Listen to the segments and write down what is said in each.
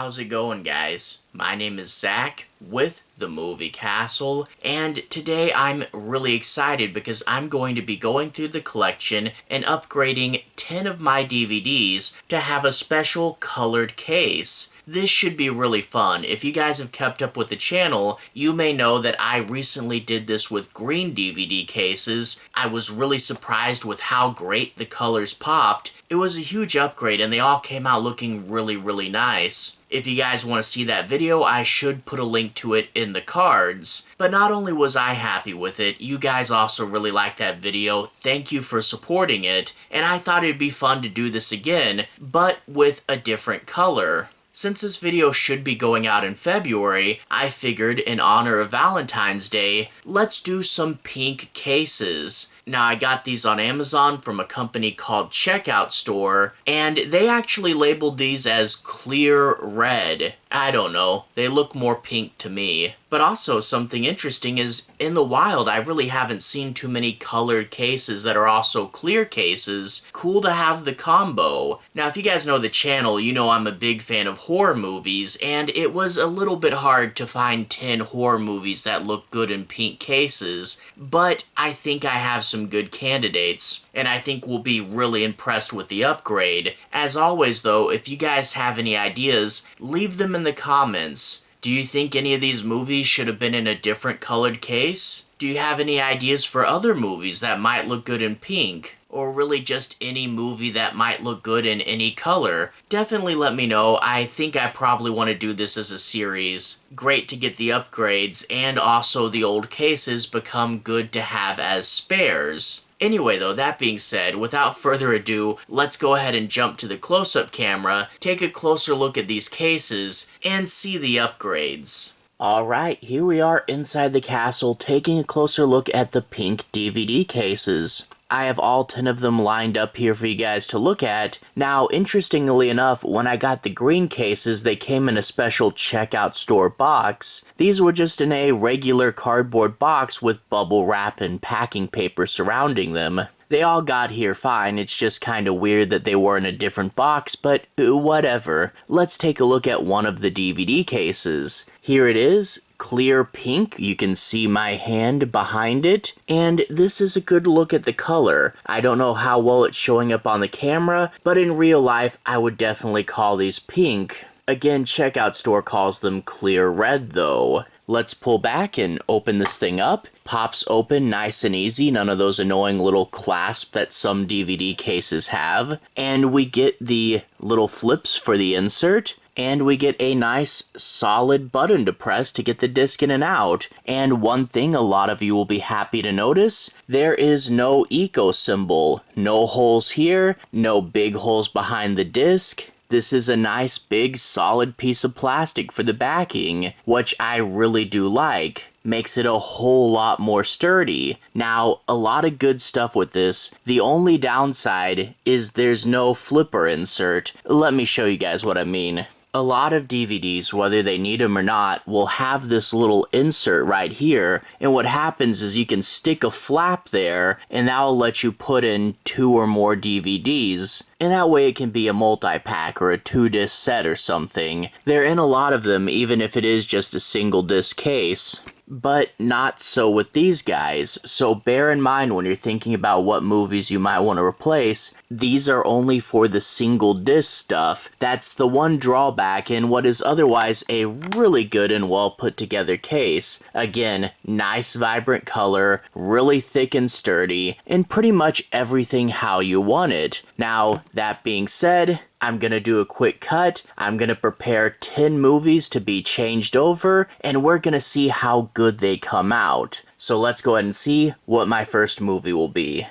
How's it going, guys? My name is Zach with the Movie Castle, and today I'm really excited because I'm going to be going through the collection and upgrading 10 of my DVDs to have a special colored case. This should be really fun. If you guys have kept up with the channel, you may know that I recently did this with green DVD cases. I was really surprised with how great the colors popped. It was a huge upgrade and they all came out looking really nice. If you guys want to see that video, I should put a link to it in the cards. But not only was I happy with it, you guys also really liked that video. Thank you for supporting it. And I thought it'd be fun to do this again, but with a different color. Since this video should be going out in February, I figured in honor of Valentine's Day, let's do some pink cases. Now, I got these on Amazon from a company called CheckOutStore, and they actually labeled these as clear red. I don't know, they look more pink to me. But also, something interesting is, in the wild, I really haven't seen too many colored cases that are also clear cases. Cool to have the combo. Now, if you guys know the channel, you know I'm a big fan of horror movies, and it was a little bit hard to find 10 horror movies that look good in pink cases, but I think I have some good candidates, and I think we'll be really impressed with the upgrade. As always though, if you guys have any ideas, leave them in the comments. Do you think any of these movies should have been in a different colored case? Do you have any ideas for other movies that might look good in pink? Or really just any movie that might look good in any color? Definitely let me know. I think I probably want to do this as a series. Great to get the upgrades, and also the old cases become good to have as spares. Anyway though, that being said, without further ado, let's go ahead and jump to the close-up camera, take a closer look at these cases, and see the upgrades. Alright, here we are inside the castle, taking a closer look at the pink DVD cases. I have all 10 of them lined up here for you guys to look at. Now, interestingly enough, when I got the green cases, they came in a special CheckOutStore box. These were just in a regular cardboard box with bubble wrap and packing paper surrounding them. They all got here fine, it's just kinda weird that they were in a different box, but whatever. Let's take a look at one of the DVD cases. Here it is, clear pink, you can see my hand behind it, and this is a good look at the color. I don't know how well it's showing up on the camera, but in real life, I would definitely call these pink. Again, CheckOutStore calls them clear red though. Let's pull back and open this thing up. Pops open nice and easy, none of those annoying little clasps that some DVD cases have. And we get the little flips for the insert. And we get a nice solid button to press to get the disc in and out. And one thing a lot of you will be happy to notice, there is no eco symbol. No holes here, no big holes behind the disc. This is a nice big solid piece of plastic for the backing, which I really do like. Makes it a whole lot more sturdy. Now, a lot of good stuff with this. The only downside is there's no flipper insert. Let me show you guys what I mean. A lot of DVDs, whether they need them or not, will have this little insert right here, and what happens is you can stick a flap there, and that will let you put in 2 or more DVDs, and that way it can be a multi-pack or a 2-disc set or something. They're in a lot of them, even if it is just a single disc case. But not so with these guys, so bear in mind when you're thinking about what movies you might want to replace, these are only for the single disc stuff. That's the one drawback in what is otherwise a really good and well put together case. Again, nice vibrant color, really thick and sturdy, and pretty much everything how you want it. Now, that being said, I'm gonna do a quick cut, I'm gonna prepare 10 movies to be changed over, and we're gonna see how good they come out. So let's go ahead and see what my first movie will be.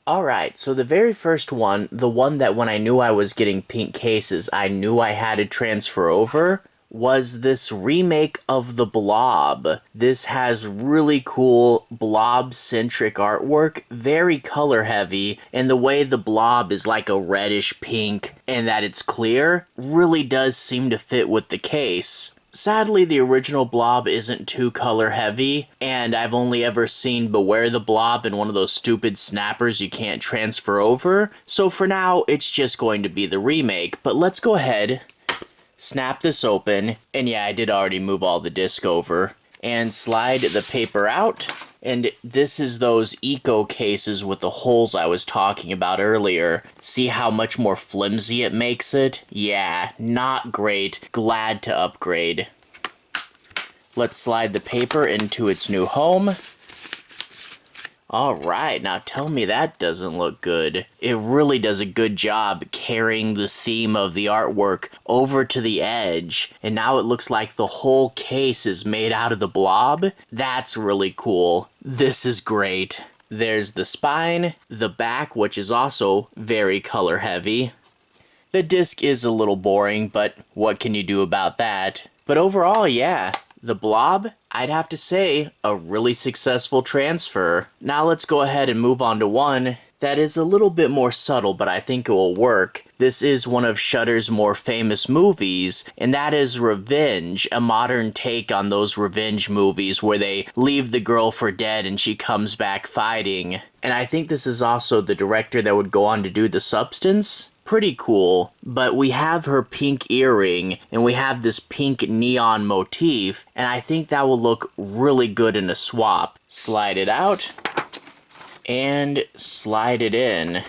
Alright, so the very first one, the one that when I knew I was getting pink cases, I knew I had to transfer over, was this remake of The Blob. This has really cool blob-centric artwork, very color-heavy, and the way the blob is like a reddish pink and that it's clear really does seem to fit with the case. Sadly, the original Blob isn't too color-heavy, and I've only ever seen Beware the Blob in one of those stupid snappers you can't transfer over, so for now, it's just going to be the remake. But let's go ahead snap this open, and yeah, I did already move all the disc over, and slide the paper out. And this is those eco cases with the holes I was talking about earlier. See how much more flimsy it makes it? Yeah, not great. Glad to upgrade. Let's slide the paper into its new home. Alright, now tell me that doesn't look good. It really does a good job carrying the theme of the artwork over to the edge, and now it looks like the whole case is made out of the blob. That's really cool. This is great. There's the spine, the back, which is also very color heavy. The disc is a little boring, but what can you do about that? But overall, yeah. The blob, I'd have to say, a really successful transfer. Now let's go ahead and move on to one that is a little bit more subtle, but I think it will work. This is one of Shudder's more famous movies, and that is Revenge, a modern take on those revenge movies where they leave the girl for dead and she comes back fighting. And I think this is also the director that would go on to do The Substance. Pretty cool, but we have her pink earring, and we have this pink neon motif, and I think that will look really good in a swap. Slide it out, and slide it in.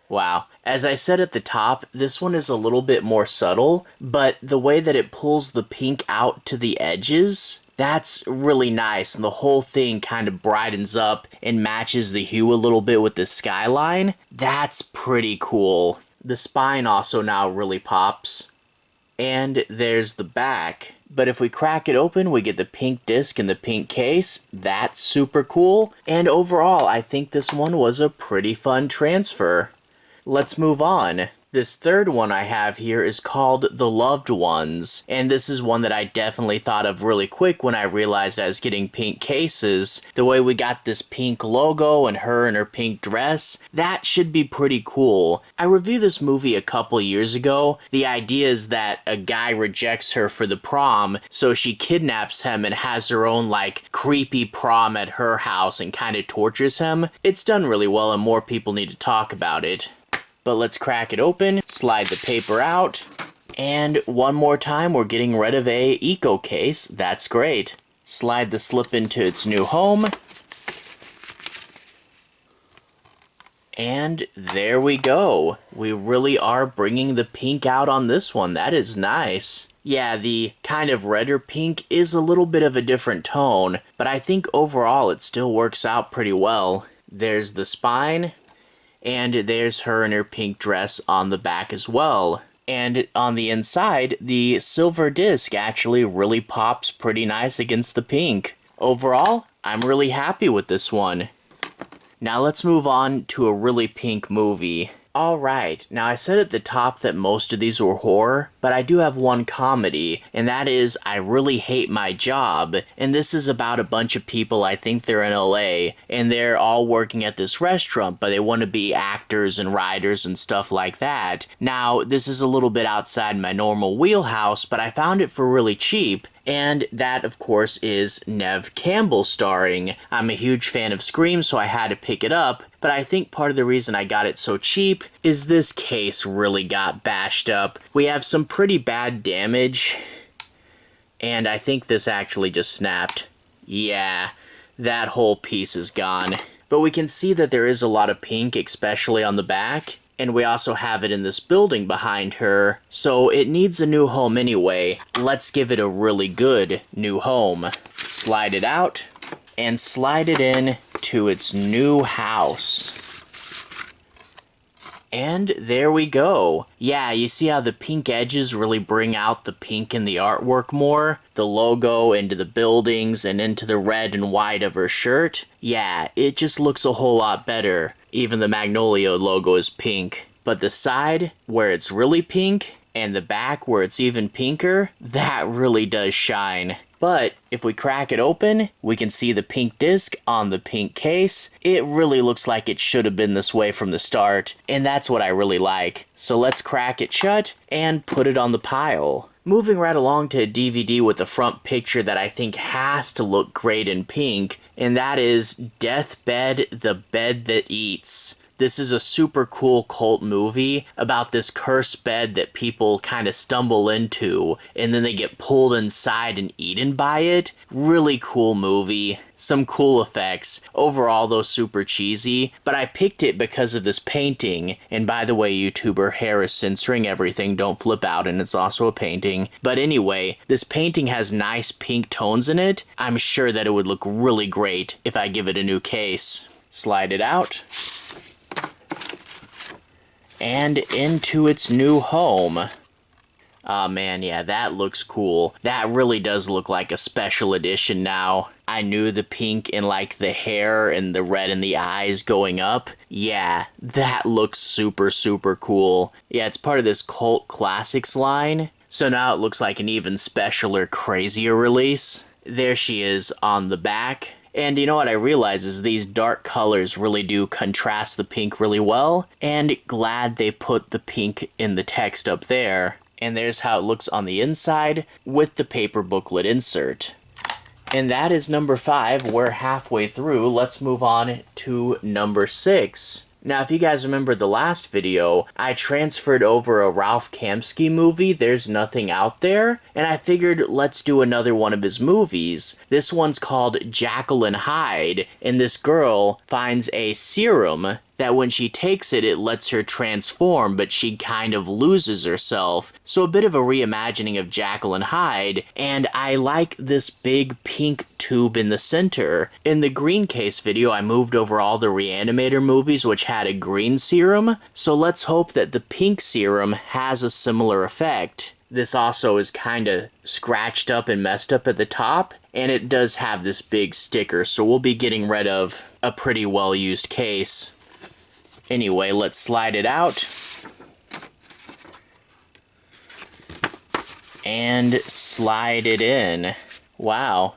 Wow. As I said at the top, this one is a little bit more subtle, but the way that it pulls the pink out to the edges, that's really nice, and the whole thing kind of brightens up and matches the hue a little bit with the skyline. That's pretty cool. The spine also now really pops. And there's the back. But if we crack it open, we get the pink disc and the pink case. That's super cool. And overall, I think this one was a pretty fun transfer. Let's move on. This third one I have here is called The Loved Ones, and this is one that I definitely thought of really quick when I realized I was getting pink cases. The way we got this pink logo and her in her pink dress, that should be pretty cool. I reviewed this movie a couple years ago. The idea is that a guy rejects her for the prom, so she kidnaps him and has her own like creepy prom at her house and kind of tortures him. It's done really well and more people need to talk about it. But let's crack it open, slide the paper out, and one more time we're getting rid of a eco case. That's great. Slide the slip into its new home. And there we go. We really are bringing the pink out on this one. That is nice. Yeah, the kind of redder pink is a little bit of a different tone, but I think overall it still works out pretty well. There's the spine. And there's her in her pink dress on the back as well. And on the inside, the silver disc actually really pops pretty nice against the pink. Overall, I'm really happy with this one. Now let's move on to a really pink movie. Alright, now I said at the top that most of these were horror, but I do have one comedy, and that is I Really Hate My Job, and this is about a bunch of people, I think they're in LA, and they're all working at this restaurant, but they want to be actors and writers and stuff like that. Now, this is a little bit outside my normal wheelhouse, but I found it for really cheap. And that, of course, is Neve Campbell starring. I'm a huge fan of Scream, so I had to pick it up, but I think part of the reason I got it so cheap is this case really got bashed up. We have some pretty bad damage, and I think this actually just snapped. Yeah, that whole piece is gone. But we can see that there is a lot of pink, especially on the back. And we also have it in this building behind her, so it needs a new home anyway. Let's give it a really good new home. Slide it out, and slide it in to its new house. And there we go. Yeah, you see how the pink edges really bring out the pink in the artwork more? The logo into the buildings and into the red and white of her shirt? Yeah, it just looks a whole lot better. Even the Magnolia logo is pink. But the side, where it's really pink, and the back, where it's even pinker, that really does shine. But if we crack it open, we can see the pink disc on the pink case. It really looks like it should have been this way from the start, and that's what I really like. So let's crack it shut and put it on the pile. Moving right along to a DVD with the front picture that I think has to look great in pink, and that is Deathbed, the Bed That Eats. This is a super cool cult movie about this cursed bed that people kind of stumble into, and then they get pulled inside and eaten by it. Really cool movie. Some cool effects. Overall, though, super cheesy. But I picked it because of this painting. And by the way, YouTuber hair is censoring everything. Don't flip out, and it's also a painting. But anyway, this painting has nice pink tones in it. I'm sure that it would look really great if I give it a new case. Slide it out. And into its new home. Oh man, yeah, that looks cool. That really does look like a special edition now. I knew the pink in like the hair and the red in the eyes going up. Yeah, that looks super, super cool. Yeah, it's part of this Cult Classics line. So now it looks like an even specialer, crazier release. There she is on the back. And you know what I realize is these dark colors really do contrast the pink really well. And glad they put the pink in the text up there. And there's how it looks on the inside with the paper booklet insert. And that is number 5. We're halfway through. Let's move on to number 6. Now, if you guys remember the last video, I transferred over a Ralph Kamsky movie, There's Nothing Out There, and I figured let's do another one of his movies. This one's called Jekyll and Hyde, and this girl finds a serum that when she takes it, it lets her transform, but she kind of loses herself. So a bit of a reimagining of Jekyll and Hyde, and I like this big pink tube in the center. In the green case video, I moved over all the Reanimator movies, which had a green serum, so let's hope that the pink serum has a similar effect. This also is kind of scratched up and messed up at the top, and it does have this big sticker, so we'll be getting rid of a pretty well-used case. Anyway, let's slide it out. And slide it in. Wow.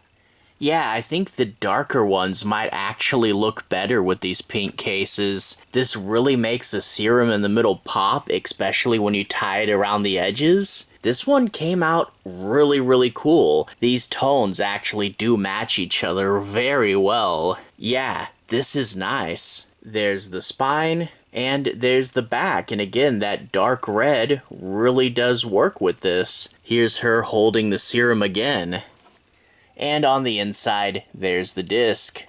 Yeah, I think the darker ones might actually look better with these pink cases. This really makes the serum in the middle pop, especially when you tie it around the edges. This one came out really, really cool. These tones actually do match each other very well. Yeah, this is nice. There's the spine, and there's the back, and again, that dark red really does work with this. Here's her holding the serum again. And on the inside, there's the disc.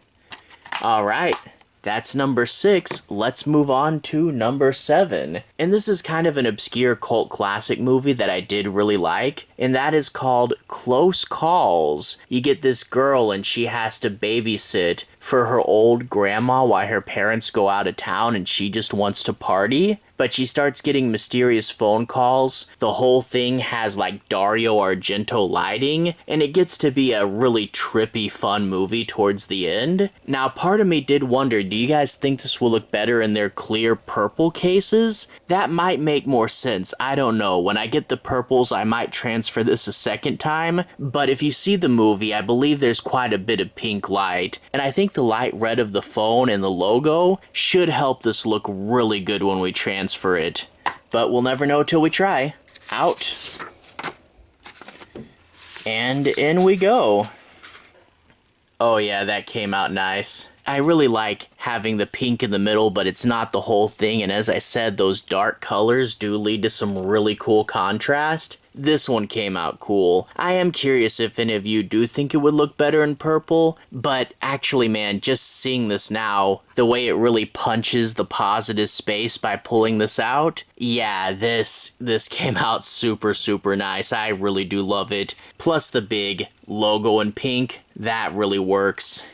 Alright, that's number 6. Let's move on to number 7. And this is kind of an obscure cult classic movie that I did really like, and that is called Close Calls. You get this girl and she has to babysit for her old grandma while her parents go out of town and she just wants to party. But she starts getting mysterious phone calls. The whole thing has like Dario Argento lighting, and it gets to be a really trippy, fun movie towards the end. Now, part of me did wonder, do you guys think this will look better in their clear purple cases? That might make more sense. I don't know. When I get the purples, I might transfer this a second time. But if you see the movie, I believe there's quite a bit of pink light. And I think the light red of the phone and the logo should help this look really good when we transfer it, but we'll never know till we try. Out. And in we go. Oh yeah, that came out nice. I really like having the pink in the middle, but it's not the whole thing, and as I said, those dark colors do lead to some really cool contrast. This one came out cool. I am curious if any of you do think it would look better in purple, but actually, man, just seeing this now, the way it really punches the positive space by pulling this out, yeah, this came out super, super nice. I really do love it. Plus the big logo in pink, that really works.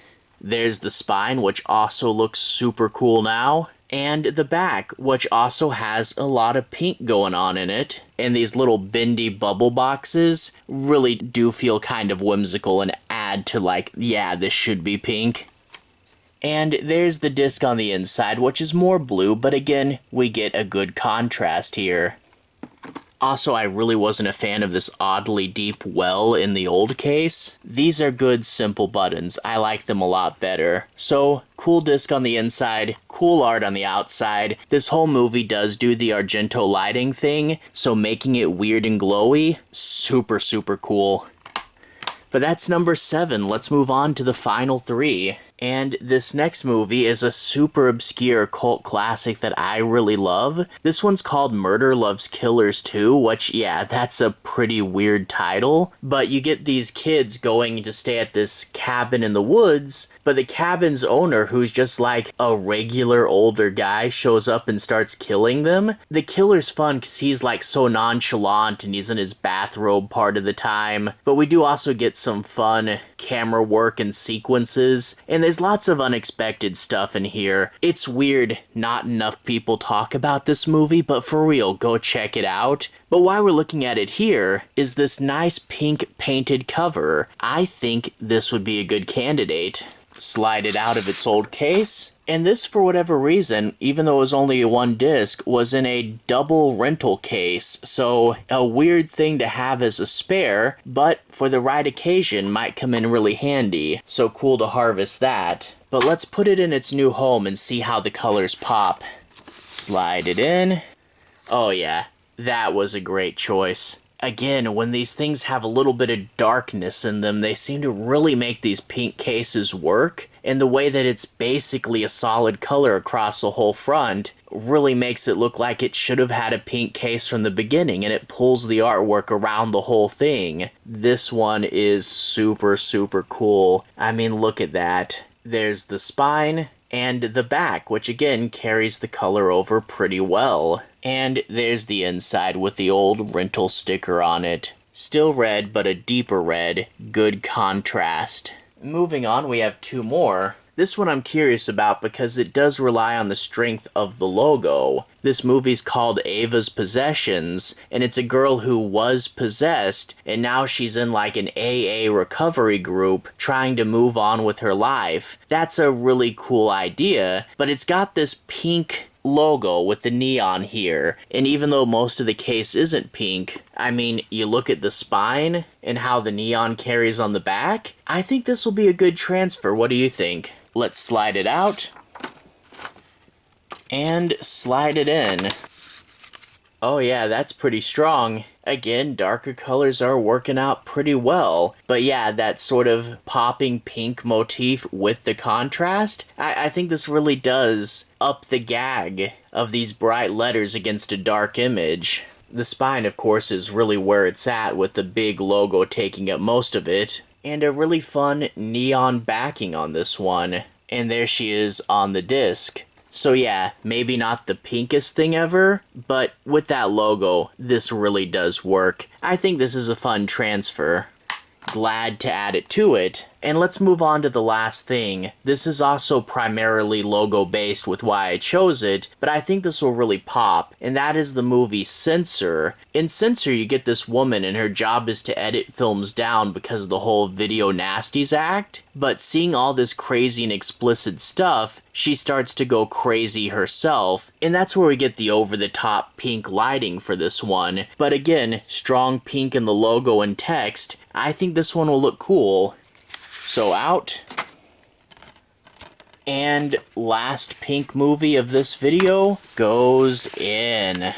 There's the spine, which also looks super cool now. And the back, which also has a lot of pink going on in it. And these little bendy bubble boxes really do feel kind of whimsical and add to like, yeah, this should be pink. And there's the disc on the inside, which is more blue, but again, we get a good contrast here. Also, I really wasn't a fan of this oddly deep well in the old case. These are good, simple buttons. I like them a lot better. So, cool disc on the inside, cool art on the outside. This whole movie does do the Argento lighting thing, so making it weird and glowy, super, super cool. But that's number 7. Let's move on to the final 3. And this next movie is a super obscure cult classic that I really love. This one's called Murder Loves Killers 2, which, yeah, that's a pretty weird title. But you get these kids going to stay at this cabin in the woods, but the cabin's owner, who's just like a regular older guy, shows up and starts killing them. The killer's fun because he's like so nonchalant and he's in his bathrobe part of the time. But we do also get some fun camera work and sequences, and there's lots of unexpected stuff in here. It's weird not enough people talk about this movie, but for real, go check it out. But why we're looking at it here is this nice pink painted cover. I think this would be a good candidate. Slide it out of its old case. And this, for whatever reason, even though it was only one disc, was in a double rental case. So a weird thing to have as a spare, but for the right occasion might come in really handy. So cool to harvest that. But let's put it in its new home and see how the colors pop. Slide it in. Oh yeah, that was a great choice. Again, when these things have a little bit of darkness in them, they seem to really make these pink cases work. And the way that it's basically a solid color across the whole front really makes it look like it should have had a pink case from the beginning, and it pulls the artwork around the whole thing. This one is super, super cool. I mean, look at that. There's the spine and the back, which again carries the color over pretty well. And there's the inside with the old rental sticker on it. Still red, but a deeper red. Good contrast. Moving on, we have two more. This one I'm curious about because it does rely on the strength of the logo. This movie's called Ava's Possessions, and it's a girl who was possessed, and now she's in like an AA recovery group trying to move on with her life. That's a really cool idea, but it's got this pink logo with the neon here, and even though most of the case isn't pink, I mean, you look at the spine and how the neon carries on the back, I think this will be a good transfer. What do you think? Let's slide it out and slide it in. Oh yeah, that's pretty strong. Again, darker colors are working out pretty well. But yeah, that sort of popping pink motif with the contrast, I think this really does up the gag of these bright letters against a dark image. The spine, of course, is really where it's at, with the big logo taking up most of it. And a really fun neon backing on this one. And there she is on the disc. So yeah, maybe not the pinkest thing ever, but with that logo, this really does work. I think this is a fun transfer. Glad to add it to it. And let's move on to the last thing. This is also primarily logo based with why I chose it, but I think this will really pop, and that is the movie Censor. In Censor, you get this woman and her job is to edit films down because of the whole Video Nasties Act, but seeing all this crazy and explicit stuff, she starts to go crazy herself, and that's where we get the over-the-top pink lighting for this one. But again, strong pink in the logo and text, I think this one will look cool. So out. And last pink movie of this video goes in.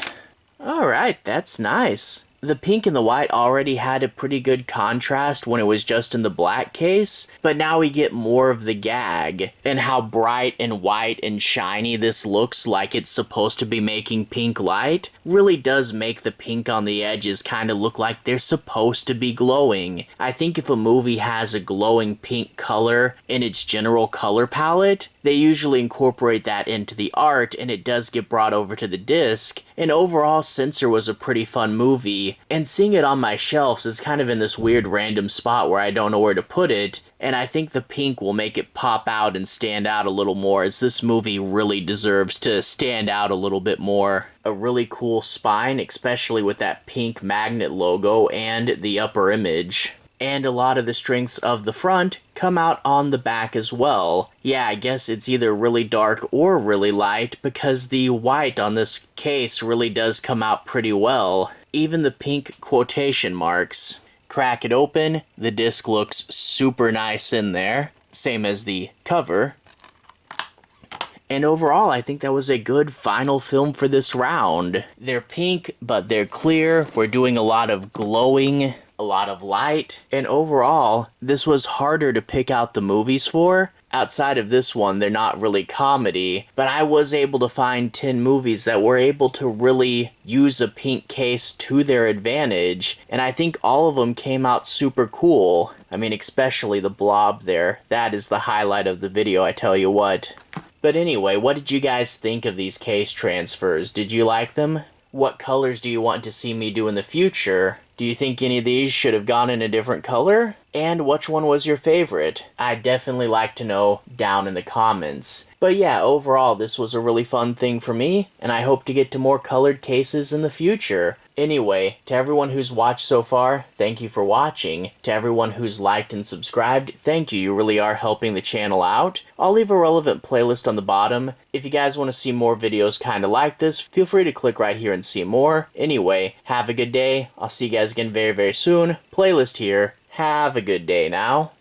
Alright, that's nice. The pink and the white already had a pretty good contrast when it was just in the black case, but now we get more of the gag, and how bright and white and shiny this looks like it's supposed to be making pink light really does make the pink on the edges kind of look like they're supposed to be glowing. I think if a movie has a glowing pink color in its general color palette, they usually incorporate that into the art, and it does get brought over to the disc. And overall, Censor was a pretty fun movie, and seeing it on my shelves is kind of in this weird random spot where I don't know where to put it, and I think the pink will make it pop out and stand out a little more, as this movie really deserves to stand out a little bit more. A really cool spine, especially with that pink magnet logo and the upper image. And a lot of the strengths of the front come out on the back as well. Yeah, I guess it's either really dark or really light, because the white on this case really does come out pretty well. Even the pink quotation marks. Crack it open, the disc looks super nice in there. Same as the cover. And overall, I think that was a good final film for this round. They're pink, but they're clear. We're doing a lot of glowing, a lot of light, and overall, this was harder to pick out the movies for outside of this one, they're not really comedy, but I was able to find 10 movies that were able to really use a pink case to their advantage, and I think all of them came out super cool. I mean, especially the blob there. That is the highlight of the video, I tell you what. But anyway, what did you guys think of these case transfers? Did you like them? What colors do you want to see me do in the future? Do you think any of these should have gone in a different color? And which one was your favorite? I'd definitely like to know down in the comments. But yeah, overall, this was a really fun thing for me, and I hope to get to more colored cases in the future. Anyway, to everyone who's watched so far, thank you for watching. To everyone who's liked and subscribed, thank you. You really are helping the channel out. I'll leave a relevant playlist on the bottom. If you guys want to see more videos kind of like this, feel free to click right here and see more. Anyway, have a good day. I'll see you guys again very, very soon. Playlist here. Have a good day now.